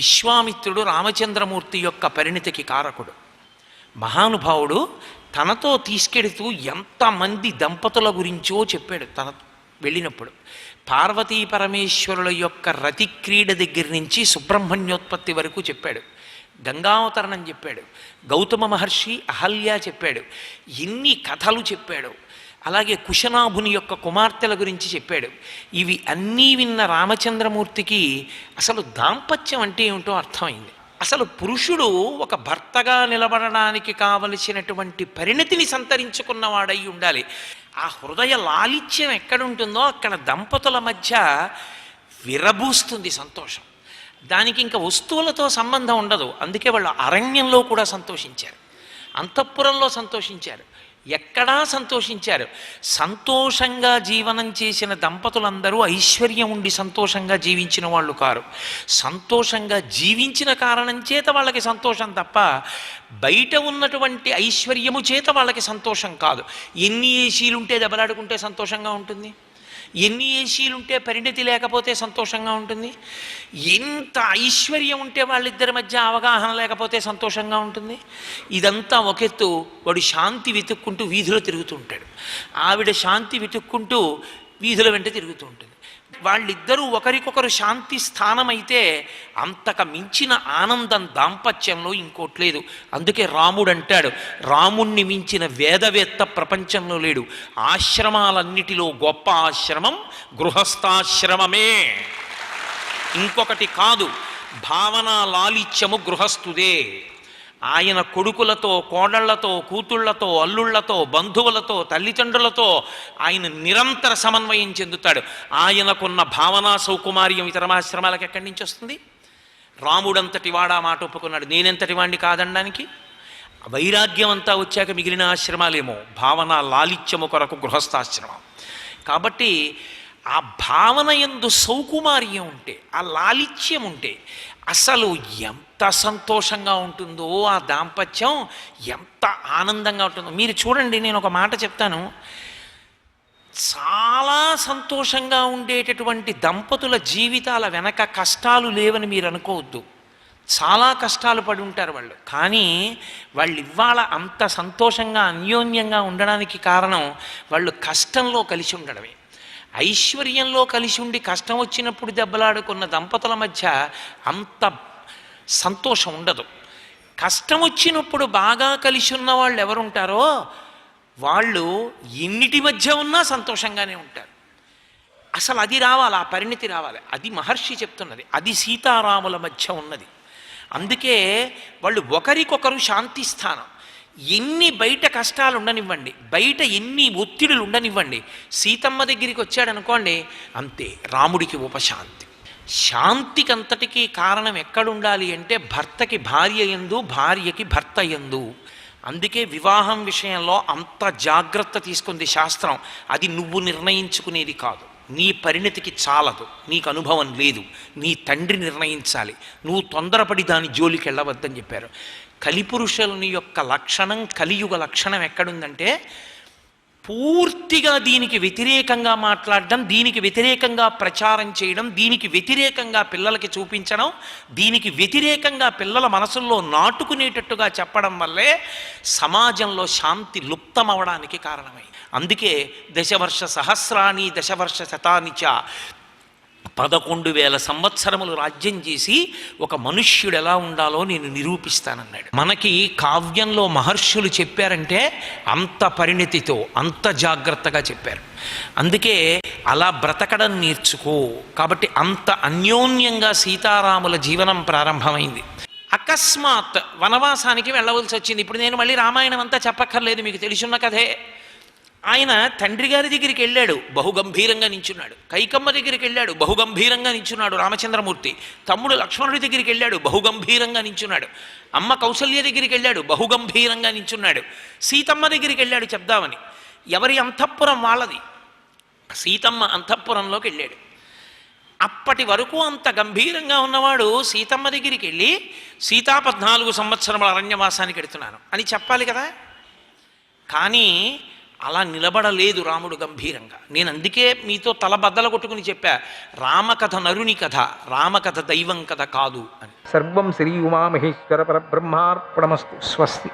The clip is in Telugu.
విశ్వామిత్రుడు రామచంద్రమూర్తి యొక్క పరిణితికి కారకుడు. మహానుభావుడు తనతో తీసుకెడుతూ ఎంతమంది దంపతుల గురించో చెప్పాడు. తన వెళ్ళినప్పుడు పార్వతీ పరమేశ్వరుల యొక్క రతిక్రీడ దగ్గర నుంచి సుబ్రహ్మణ్యోత్పత్తి వరకు చెప్పాడు. గంగావతరణం చెప్పాడు. గౌతమ మహర్షి అహల్య చెప్పాడు. ఎన్ని కథలు చెప్పాడు. అలాగే కుశనాభుని యొక్క కుమార్తెల గురించి చెప్పాడు. ఇవి అన్నీ విన్న రామచంద్రమూర్తికి అసలు దాంపత్యం అంటే ఏమిటో అర్థమైంది. అసలు పురుషుడు ఒక భర్తగా నిలబడడానికి కావలసినటువంటి పరిణతిని సంతరించుకున్నవాడై ఉండాలి. ఆ హృదయ లాలిత్యం ఎక్కడుంటుందో అక్కడ దంపతుల మధ్య విరబూస్తుంది సంతోషం. దానికి ఇంకా వస్తువులతో సంబంధం ఉండదు. అందుకే వాళ్ళు అరణ్యంలో కూడా సంతోషించారు, అంతఃపురంలో సంతోషించారు, ఎక్కడా సంతోషించారు. సంతోషంగా జీవనం చేసిన దంపతులందరూ ఐశ్వర్యం ఉండి సంతోషంగా జీవించిన వాళ్ళు కారు. సంతోషంగా జీవించిన కారణం చేత వాళ్ళకి సంతోషం తప్ప బయట ఉన్నటువంటి ఐశ్వర్యము చేత వాళ్ళకి సంతోషం కాదు. ఎన్ని ఏసీలుంటే దెబ్బలాడుకుంటే సంతోషంగా ఉంటుంది? ఎన్ని ఏసీలుంటే పరిణతి లేకపోతే సంతోషంగా ఉంటుంది? ఎంత ఐశ్వర్యం ఉంటే వాళ్ళిద్దరి మధ్య అవగాహన లేకపోతే సంతోషంగా ఉంటుంది? ఇదంతా ఒకెత్తు. వాడు శాంతి వెతుక్కుంటూ వీధిలో తిరుగుతూ ఉంటాడు, ఆవిడ శాంతి వెతుక్కుంటూ వీధుల వెంట తిరుగుతూ ఉంటుంది. వాళ్ళిద్దరూ ఒకరికొకరు శాంతి స్థానమైతే అంతక మించిన ఆనందం దాంపత్యంలో ఇంకోట్లేదు. అందుకే రాముడు అంటాడు, రాముణ్ణి మించిన వేదవేత్త ప్రపంచంలో లేడు. ఆశ్రమాలన్నిటిలో గొప్ప ఆశ్రమం గృహస్థాశ్రమమే, ఇంకొకటి కాదు. భావనా లాలిత్యము గృహస్థుదే. ఆయన కొడుకులతో, కోడళ్లతో, కూతుళ్లతో, అల్లుళ్లతో, బంధువులతో, తల్లిదండ్రులతో ఆయన నిరంతర సమన్వయం చెందుతాడు. ఆయనకున్న భావనా సౌకుమార్యం ఇతరమాశ్రమాలకు ఎక్కడి నుంచి వస్తుంది? రాముడంతటి వాడా మాట ఒప్పుకున్నాడు. నేనెంతటి వాడిని కాదనడానికి? వైరాగ్యం అంతా వచ్చాక మిగిలిన ఆశ్రమాలేమో భావన లాలిత్యము కొరకు గృహస్థాశ్రమం. కాబట్టి ఆ భావన యందు సౌకుమార్యం ఉంటే, ఆ లాలిత్యం ఉంటే అసలు ఎంత సంతోషంగా ఉంటుందో ఆ దాంపత్యం, ఎంత ఆనందంగా ఉంటుందో. మీరు చూడండి, నేను ఒక మాట చెప్తాను. చాలా సంతోషంగా ఉండేటటువంటి దంపతుల జీవితాల వెనక కష్టాలు లేవని మీరు అనుకోవద్దు. చాలా కష్టాలు పడి ఉంటారు వాళ్ళు. కానీ వాళ్ళు ఇవాళ అంత సంతోషంగా అన్యోన్యంగా ఉండడానికి కారణం వాళ్ళు కష్టంలో కలిసి ఉండడమే. ఐశ్వర్యంలో కలిసి ఉండి కష్టం వచ్చినప్పుడు దెబ్బలాడుకున్న దంపతుల మధ్య అంత సంతోషం ఉండదు. కష్టం వచ్చినప్పుడు బాగా కలిసి ఉన్న వాళ్ళు ఎవరుంటారో వాళ్ళు ఎన్నిటి మధ్య ఉన్నా సంతోషంగానే ఉంటారు. అసలు అది రావాలి, ఆ పరిణితి రావాలి. అది మహర్షి చెప్తున్నది. అది సీతారాముల మధ్య ఉన్నది. అందుకే వాళ్ళు ఒకరికొకరు శాంతి స్థానం. ఎన్ని బయట కష్టాలు ఉండనివ్వండి, బయట ఎన్ని ఒత్తిడులు ఉండనివ్వండి, సీతమ్మ దగ్గరికి వచ్చాడనుకోండి, అంతే, రాముడికి ఉపశాంతి. శాంతికి అంతటికీ కారణం ఎక్కడుండాలి అంటే భర్తకి భార్య యందు, భార్యకి భర్త యందు. అందుకే వివాహం విషయంలో అంత జాగ్రత్త తీసుకుంది శాస్త్రం. అది నువ్వు నిర్ణయించుకునేది కాదు, నీ పరిణతికి చాలదు, నీకు అనుభవం లేదు, నీ తండ్రి నిర్ణయించాలి. నువ్వు తొందరపడి దాని జోలికి వెళ్ళవద్దని చెప్పారు. కలిపురుషులని యొక్క లక్షణం, కలియుగ లక్షణం ఎక్కడుందంటే పూర్తిగా దీనికి వ్యతిరేకంగా మాట్లాడడం, దీనికి వ్యతిరేకంగా ప్రచారం చేయడం, దీనికి వ్యతిరేకంగా పిల్లలకి చూపించడం, దీనికి వ్యతిరేకంగా పిల్లల మనసుల్లో నాటుకునేటట్టుగా చెప్పడం వల్లే సమాజంలో శాంతి లుప్తమవడానికి కారణమై. అందుకే దశవర్ష సహస్రాణి దశవర్ష శతాని చ, 11,000 సంవత్సరములు రాజ్యం చేసి ఒక మనుష్యుడు ఎలా ఉండాలో నేను నిరూపిస్తానన్నాడు. మనకి కావ్యంలో మహర్షులు చెప్పారంటే అంత పరిణతితో, అంత జాగ్రత్తగా చెప్పారు. అందుకే అలా బ్రతకడం నేర్చుకో. కాబట్టి అంత అన్యోన్యంగా సీతారాముల జీవనం ప్రారంభమైంది. అకస్మాత్ వనవాసానికి వెళ్ళవలసి వచ్చింది. ఇప్పుడు నేను మళ్ళీ రామాయణం అంతా చెప్పక్కర్లేదు, మీకు తెలిసున్న కథే. ఆయన తండ్రి గారి దగ్గరికి వెళ్ళాడు, బహుగంభీరంగా నించున్నాడు. కైకమ్మ దగ్గరికి వెళ్ళాడు, బహుగంభీరంగా నించున్నాడు రామచంద్రమూర్తి. తమ్ముడు లక్ష్మణుడి దగ్గరికి వెళ్ళాడు, బహుగంభీరంగా నించున్నాడు. అమ్మ కౌసల్య దగ్గరికి వెళ్ళాడు, బహుగంభీరంగా నించున్నాడు. సీతమ్మ దగ్గరికి వెళ్ళాడు చెప్దామని. ఎవరి అంతఃపురం వాళ్ళది. సీతమ్మ అంతఃపురంలోకి వెళ్ళాడు. అప్పటి వరకు అంత గంభీరంగా ఉన్నవాడు సీతమ్మ దగ్గరికి వెళ్ళి, సీతా 14 సంవత్సరముల అరణ్యవాసానికి వెడుతున్నాను అని చెప్పాలి కదా. కానీ అలా నిలబడలేదు రాముడు గంభీరంగా. నేను అందుకే మీతో తల బద్దల కొట్టుకుని చెప్పా, రామకథ నరుని కథ, రామకథ దైవం కథ కాదు అని. సర్వం శ్రీ ఉమామహేశ్వర పరబ్రహ్మార్పణమస్తు. స్వస్తి.